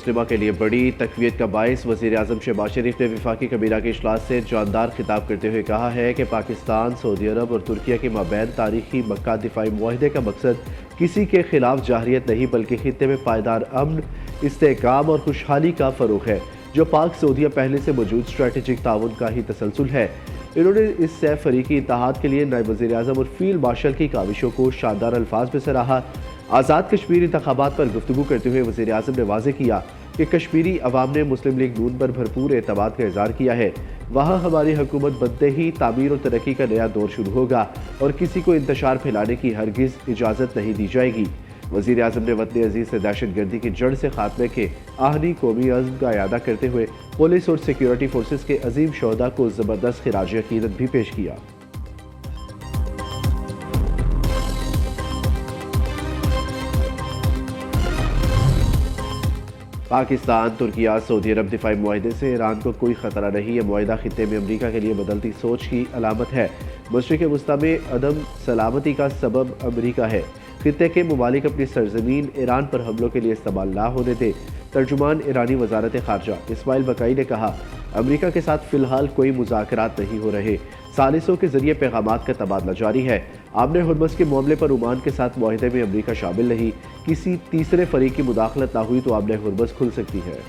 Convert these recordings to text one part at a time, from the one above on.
मुस्लिमा के लिए बड़ी तकवीत का बायस। वज़ीर आज़म शहबाज शरीफ ने वफाकी कबीना के इजलास से जानदार खिताब करते हुए कहा है कि पाकिस्तान, सऊदी अरब और तुर्किया के माबैन तारीखी मक्का दिफाई मुआहदे का मकसद किसी के खिलाफ जाहरियत नहीं बल्कि खित्ते में पायदार अमन, इस्तेहकाम और खुशहाली का फ़रोग़ है, जो पाक सऊदिया पहले से मौजूद स्ट्रेटेजिक ताउन का ही तसलसल है। इन्होंने इस सह फरीकी इत्तेहाद के लिए नायब वज़ीर आज़म और फील्ड मार्शल की काविशों को शानदार अल्फाज में सराहा। आज़ाद कश्मीर इंतखाबात पर गुफ्तगू करते हुए वज़ीर आज़म ने वाज़ेह किया कि कश्मीरी अवाम ने मुस्लिम लीग नून पर भरपूर एतमाद का इज़हार किया है। वहाँ हमारी हुकूमत बनते ही तामीर और तरक्की का नया दौर शुरू होगा और किसी को इंतशार फैलाने की हरगिज़ इजाज़त नहीं दी जाएगी। वज़ीर आज़म ने वतन अजीज़ से दहशत गर्दी की जड़ से खात्मे के आहनी कौमी अज़्म का इयादा करते हुए पुलिस और सिक्योरिटी फोर्सेस के अजीम शोहदा को ज़बरदस्त खिराज अक़ीदत भी पेश किया। पाकिस्तान, तुर्किया, सऊदी अरब दिफाई मुआहदे से ईरान को कोई ख़तरा नहीं। यह मुआहदा खित्ते में अमरीका के लिए बदलती सोच की अलामत है। मशरिक़ वस्ता में अदम सलामती का सबब अमरीका है। खित्ते के ममालिक अपनी सरजमीन ईरान पर हमलों के लिए इस्तेमाल ना होने दे। तर्जुमान ईरानी वजारत ख़ारजा इस्माइल बकाई ने कहा, अमरीका के साथ फ़िलहाल कोई मुज़ाकरात नहीं हो रहे, सालिसों के जरिए पैगामात का तबादला जारी है। आमने हुर्मस के मामले पर ओमान के साथ मुआहदे में अमरीका शामिल नहीं। किसी तीसरे फरीक की मुदाखलत ना हुई तो आमने हुर्मस खुल सकती है।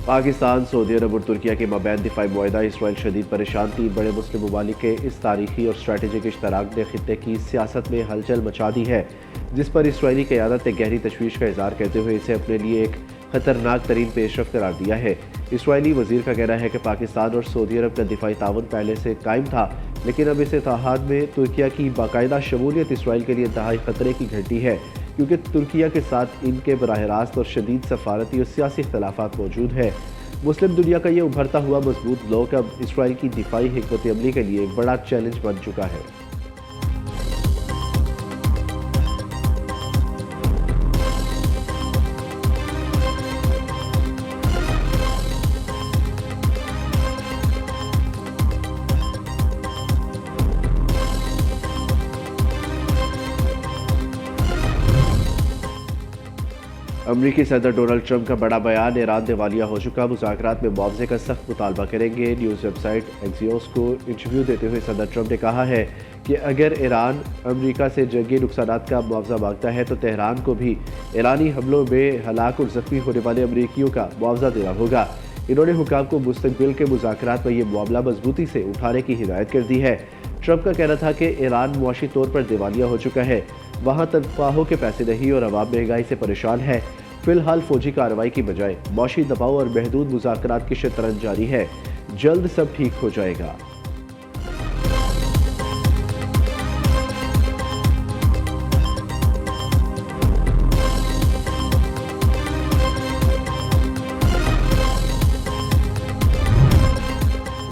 पाकिस्तान, सऊदी अरब और तुर्किया के माबैन दिफाई मुआहदा इसराइल शदीद परेशान। तीन बड़े मुस्लिम ममालिक के इस तारीखी और स्ट्रेटेजिक इश्तराक ने खित्ते की सियासत में हलचल मचा दी है, जिस पर इसराइली क़यादत ने गहरी तशवीश का इज़हार करते हुए इसे अपने लिए एक खतरनाक तरीन पेशरफ करार दिया है। इसराइली वज़ीर का कहना है कि पाकिस्तान और सऊदी अरब का दिफाई ताउन पहले से कायम था, लेकिन अब इस इत्तेहाद में तुर्किया की बाकायदा शमूलियत इसराइल के लिए इंतहाई खतरे की घंटी है, क्योंकि तुर्किया के साथ इनके बराह रास्त और शदीद सफारती और सियासी इख्तलाफात मौजूद है। मुस्लिम दुनिया का ये उभरता हुआ मजबूत ब्लॉक अब इसराइल की दिफाई हिकमत अमली के लिए एक बड़ा चैलेंज बन चुका है। अमरीकी सदर डोनाल्ड ट्रंप का बड़ा बयान, ईरान दिवालिया हो चुका, मुज़ाकरात में मुआवजे का सख्त मुतालबा करेंगे। न्यूज़ वेबसाइट एक्सियोस को इंटरव्यू देते हुए सदर ट्रंप ने कहा है कि अगर ईरान अमरीका से जंगी नुकसानात का मुआवजा मांगता है तो तेहरान को भी ईरानी हमलों में हलाक और ज़ख्मी होने वाले अमरीकियों का मुआवजा देना होगा। इन्होंने हुकाम को मुस्तकबिल के मुज़ाकरात में यह मामला मजबूती से उठाने की हिदायत कर दी है। ट्रंप का कहना था कि ईरान मुआशी तौर पर दिवालिया हो चुका है, वहाँ तनख्वाहों के पैसे नहीं और अवाम महंगाई से परेशान है। फिलहाल फौजी कार्रवाई की बजाय मौशी दबाव और महदूद मुज़ाकरात की शतरंज जारी है। जल्द सब ठीक हो जाएगा।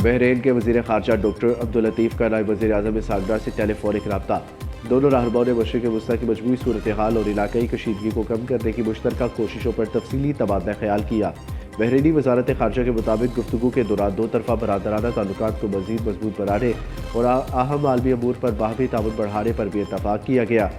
बहरीन के वज़ीर ख़ारजा डॉक्टर अब्दुल लतीफ़ का नायब वज़ीर आज़म इसहाक़ डार से टेलीफोनिक रब्ता। दोनों रहनुमाओं ने मशरिक़ वस्ता की मजमूई सूरत हाल और इलाकाई कशीदगी को कम करने की मुश्तरका कोशिशों पर तफसीली तबादला ख्याल किया। बहरीनी वज़ारत ख़ारजा के मुताबिक गुफ्तगू के दौरान दो तरफ़ा बरादराना ताल्लुकात को मज़ीद मजबूत बनाने और अहम आलमी अमूर पर बाहमी ताउन बढ़ाने पर भी इत्तफ़ाक़ किया गया।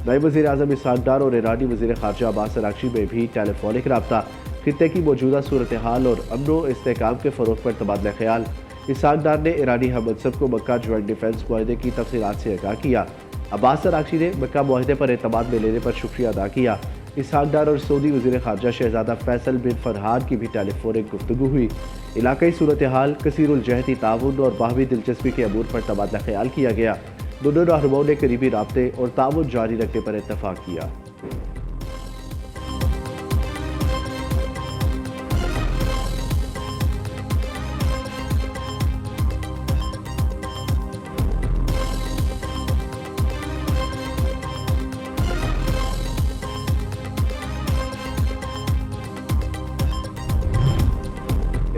नायब वज़ीर आज़म इसहाक़ डार और ईरानी वज़ीर ख़ारजा अब्बास अराग़ची में भी टेलीफोनिक रब्ता। खित्ते की मौजूदा सूरत हाल और अमन व इस्तेहकाम के फ़रोग़ पर तबादला ख्याल। इसहाक़ डार ने ईरानी हममनसब को मक्का जॉइंट डिफेंस मुआहदे की तफसीलात से आगाह किया। अब्बास अराग़ची ने मक्का मुआहदे पर एतमाद में लेने पर शुक्रिया अदा किया। इसहाक़ डार और सऊदी वज़ीर ख़ारजा शहज़ादा फैसल बिन फरहान की भी टेलीफोनिक गुफ्तगू हुई। इलाकाई सूरत हाल, कसीरुल जहती ताउन और बाहमी दिलचस्पी के अमूर पर तबादला ख्याल किया गया। दोनों रहनुमाओं ने करीबी राब्ते और ताउन जारी रखने पर इत्तफ़ाक़ किया।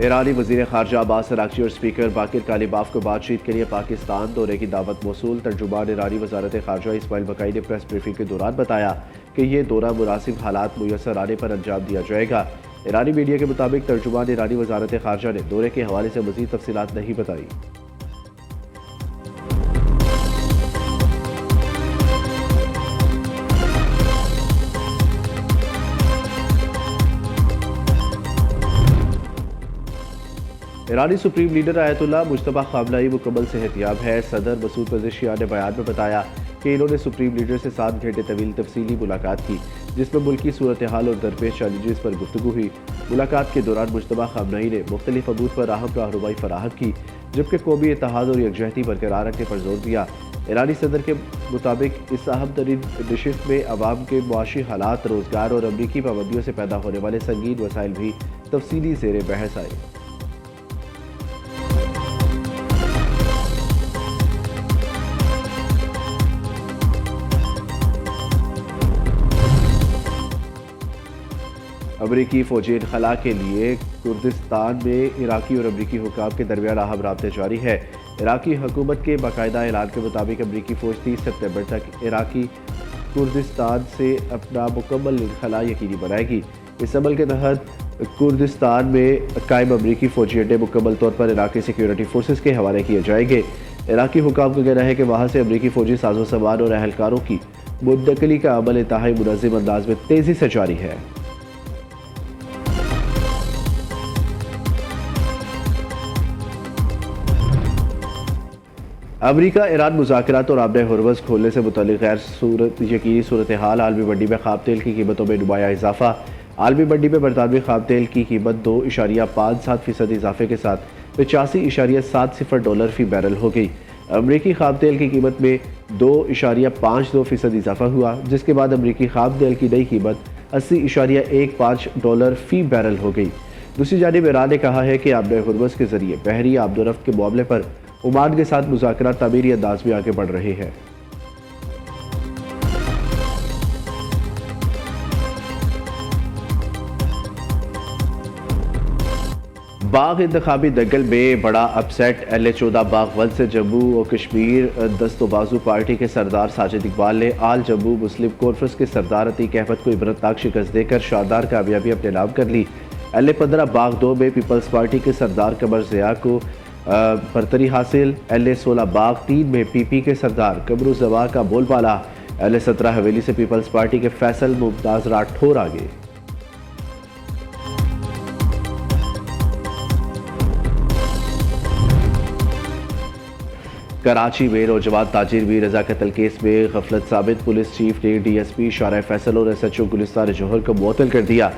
ईरानी वज़ीर ख़ारजा अब्बास अराग़ची और स्पीकर बाकिर कालिबाफ को बातचीत के लिए पाकिस्तान दौरे की दावत मौसूल। तर्जुमान ईरानी वज़ारत ख़ारजा इस्माइल बकाई ने प्रेस ब्रीफिंग के दौरान बताया कि ये दौरा मुनासिब हालात मुयस्सर आने पर अंजाम दिया जाएगा। ईरानी मीडिया के मुताबिक तर्जुमान ईरानी वजारत खारजा ने दौरे के हवाले से मज़ीद तफसीलात नहीं बताई। ईरानी सुप्रीम लीडर आयतुल्लाह मुज्तबा खामनई मुकम्मल सेहतियाब है। सदर मसूद पज़ेशियान ने बयान में बताया कि इन्होंने सुप्रीम लीडर से 7 घंटे तवील तफसीली मुलाकात की, जिसमें मुल्की सूरत हाल और दरपेश चैलेंजेस पर गुफ्तगू हुई। मुलाकात के दौरान मुज्तबा खामनई ने मुख्तलिफ अमूर पर अहम रहनुमाई फराहम की, जबकि कौमी इत्तेहाद और यकजहती बरकरार रखने पर जोर दिया। ईरानी सदर के मुताबिक इस अहम तरीन नशिस्त में अवाम के मुआशी हालात, रोज़गार और अमरीकी पाबंदियों से पैदा होने वाले संगीन वसाइल भी तफसीली ज़ेर बहस आए। अमरीकी फ़ौजी इनखला के लिए कुर्दिस्तान में इराकी और अमरीकी हुकाम के दरमियान अहम राब्ते जारी है। इराकी हुकूमत के बाकायदा ऐलान के मुताबिक अमरीकी फ़ौज 30 सितंबर तक इराकी कुर्दिस्तान से अपना मुकम्मल इनखला यकीनी बनाएगी। इस अमल के तहत कुर्दिस्तान में कायम अमरीकी फ़ौजी अड्डे मुकम्मल तौर पर इराकी सिक्योरिटी फोर्सेस के हवाले किए जाएंगे। इराकी हुकाम का कहना है कि वहाँ से अमरीकी फ़ौजी साजो सामान और अहलकारों की मुंतकली का अमल इंतहाई मुनज़्ज़म अंदाज में तेज़ी से जारी है। अमरीका ईरान मुज़ाकरात और आबने हुर्मज़ खोलने से मुतल्लिक़ गैर यकीनी सूरत हाल। आलमी मंडी में ख़ाम तेल की कीमतों में नुमाया इजाफा। आलमी मंडी में बरतानवी ख़ाम तेल की कीमत 2.57% इजाफे के साथ $85.70 फ़ी बैरल हो गई। अमरीकी ख़ाम तेल की कीमत में 2.52% इजाफा हुआ, जिसके बाद अमरीकी ख़ाम तेल की नई कीमत $80.15 फ़ी बैरल हो गई। दूसरी जानिब ईरान ने कहा है कि आबने हुर्मज़ के जरिए बहरी आमदोरफ्त के मामले पर ओमान के साथ मुज़ाकरात तामीरी अंदाज में आगे बढ़ रहे हैं। बाग इंतखाबी दंगल में बड़ा अपसेट। LA-14 बाग 1 से जम्मू और कश्मीर दस्तोबाजू पार्टी के सरदार साजिद इकबाल ने आल जम्मू मुस्लिम कॉन्फ्रेंस के सरदार अतीक अहमद को इबरतनाक शिकस्त देकर शानदार कामयाबी अपने नाम कर ली। LA-15 बाग 2 में पीपल्स पार्टी के सरदार कमर ज़िया को बरतरी हासिल। LA-16 बाग 3 में PP के सरदार कमरुज़्ज़मा का बोलबाला। LA-17 हवेली से पीपल्स पार्टी के फैसल मुमताज़ राठौर आगे। कराची में नौजवान ताजिर मीर रजा कत्ल केस में गफलत साबित पुलिस चीफ ने DSP शारा फैसल और SHO गुलिस्तान जौहर को मुअत्तल कर दिया।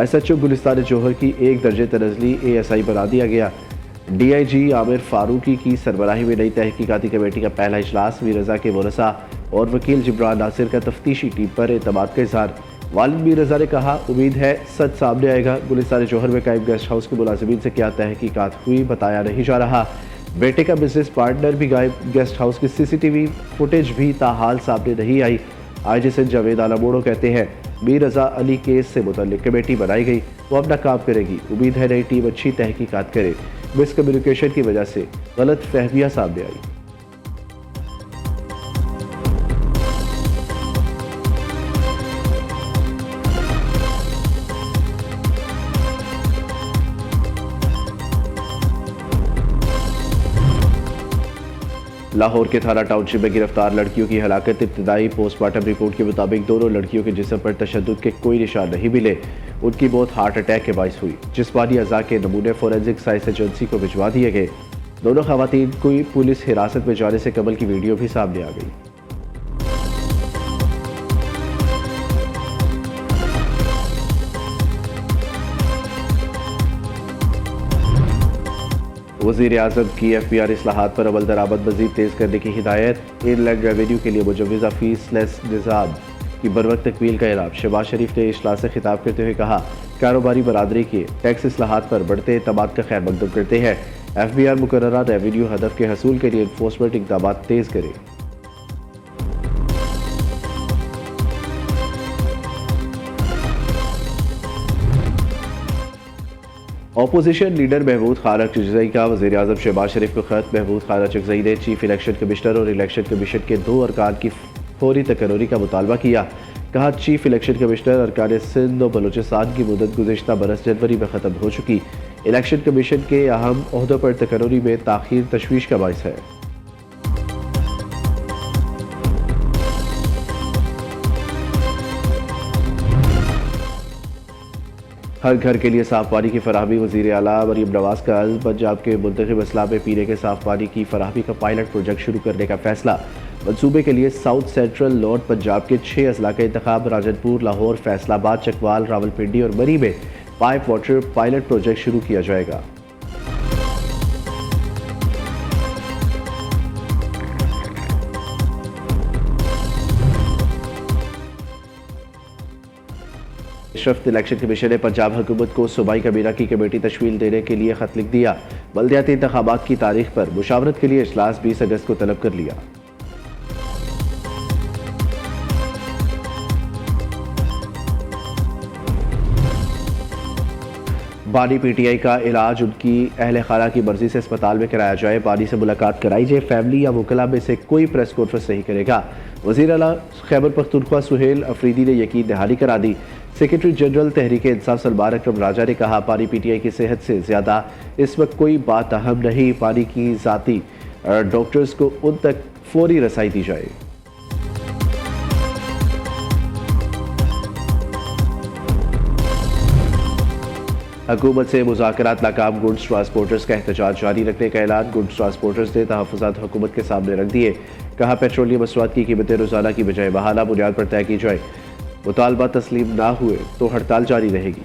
SHO गुलिस्तान जौहर की 1 दर्जे तनज़ली ASI बना दिया गया। DIG आमिर फारूकी की सरबराही में नई तहकीकाती कमेटी का पहला इजलास। मीर रजा के वरसा और वकील जिब्रान नासिर का तफ्तीशी टीम पर एतमाद का इज़हार। वालिद मीर रजा ने कहा, उम्मीद है सच सामने आएगा। गुलिस्तान जौहर में कायम गेस्ट हाउस के मुलाजिमीन से क्या तहकीकात हुई बताया नहीं जा रहा। बेटे का बिजनेस पार्टनर भी गायब। गेस्ट हाउस की CCTV फुटेज भी ताहाल सामने नहीं आई। IG सिंध जावेद आलमोड़ो कहते हैं, मीर रजा अली केस से मुतल्लिक कमेटी बनाई गई, वो अपना काम करेगी। उम्मीद है नई टीम अच्छी तहकीकात करे। मिसकम्युनिकेशन की वजह से गलत फहमियाँ सामने आई। लाहौर के थाना टाउनशिप में गिरफ्तार लड़कियों की हलाकत। इब्तदाई पोस्टमार्टम रिपोर्ट के मुताबिक दोनों लड़कियों के जिस्म पर तशद्दुद के कोई निशान नहीं मिले। उनकी मौत हार्ट अटैक के बाइस हुई। जिस्मानी अज़ा के नमूने फोरेंसिक साइंस एजेंसी को भिजवा दिए गए। दोनों खवातीन को पुलिस हिरासत में जाने से कबल की वीडियो भी सामने आ गई। वज़ीर आज़म की FBI इस्लाहात पर अमल दरामद मज़ीद तेज़ करने की हिदायत। इनलैंड रेवेन्यू के लिए मुजव्वज़ा फीसलेस निज़ाम की बरवक्त तकमील का ऐलान। शहबाज शरीफ ने इजलास से खिताब करते हुए कहा, कारोबारी बरादरी के टैक्स इस्लाहात पर बढ़ते एतमाद का खैर मकदम करते हैं। FBI मुकर्ररा रेवेन्यू हदफ के हसूल के लिए इन्फोर्समेंट इक़दाम तेज़ करे। अपोजिशन लीडर महमूद खान अचकज़ई का वज़ीर आज़म शहबाज शरीफ को ख़त। महमूद खान अचकज़ई ने चीफ इलेक्शन कमिश्नर और इलेक्शन कमीशन के 2 अरकान की फौरी तकर्री का मुतालबा किया। कहा चीफ इलेक्शन कमिश्नर अरकान सिंध और बलूचिस्तान की मुद्दत गुज़िश्ता बरस जनवरी में ख़त्म हो चुकी। इलेक्शन कमीशन के अहम ओहदों पर तकर्री में ताख़ीर तशवीश का बाइस है। हर घर के लिए साफ पानी की फराहमी। वज़ीर आला मरीम नवाज का अज़्म। पंजाब के मुंतखब अजला में पीने के साफ पानी की फराहमी का पायलट प्रोजेक्ट शुरू करने का फैसला। मनसूबे के लिए साउथ सेंट्रल नॉर्थ पंजाब के 6 अजला का इंतखाब। राजनपुर, लाहौर, फैसलाबाद, चकवाल, रावलपिंडी और मरी में पाइप वाटर पायलट प्रोजेक्ट शुरू किया जाएगा। शफ्त इलेक्शन कमीशन ने पंजाब हुकूमत को सूबाई कबीना की कमेटी तश्कील देने के लिए खत लिख दिया। बल्दियाती इंतखाबात की तारीख पर मुशावरत के लिए इजलास 20 अगस्त को तलब कर लिया। बानी पीटीआई का इलाज उनकी अहल खाना की मर्जी से अस्पताल में कराया जाए। बानी से मुलाकात कराई जाए। फैमिली या वकला में से कोई प्रेस कॉन्फ्रेंस नहीं करेगा। वज़ीर आला खैबर पख्तूनख्वा सुहेल अफरीदी ने यकीन दहानी करा दी। सेक्रेटरी जनरल तहरीक इंसाफ सलमान अकरम राजा ने कहा पानी पीटीआई की सेहत से ज़्यादा इस वक्त कोई बात अहम नहीं। पानी की ज़ाती डॉक्टर्स को उन तक फौरी रसाई दी जाए। हुकूमत से मुज़ाकरात नाकाम। गुड्स ट्रांसपोर्टर्स का एहतजाज जारी रखने का ऐलान। गुड्स ट्रांसपोर्टर्स ने तहफ़्फ़ुज़ात हुकूमत के सामने रख दिए। कहा पेट्रोलियम मसवाद की कीमतें रोज़ाना की बजाय बहाना बुनियाद पर तय की जाए। मुतालबा तस्लीम ना हुए तो हड़ताल जारी रहेगी।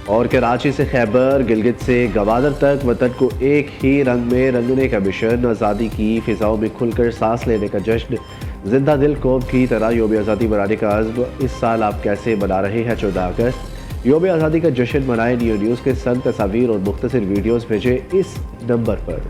और कराची से खैबर, गिलगित से गवादर तक वतन को एक ही रंग में रंगने का मिशन। आज़ादी की फिजाओं में खुलकर सांस लेने का जश्न। जिंदा दिल कौम की तरह योम आज़ादी मनाने का अज़्म। इस साल आप कैसे मना रहे हैं 14 अगस्त? योम आज़ादी का जश्न मनाए। न्यूज़ के संग तस्वीर और मुख्तसर वीडियोज़ भेजे इस नंबर पर।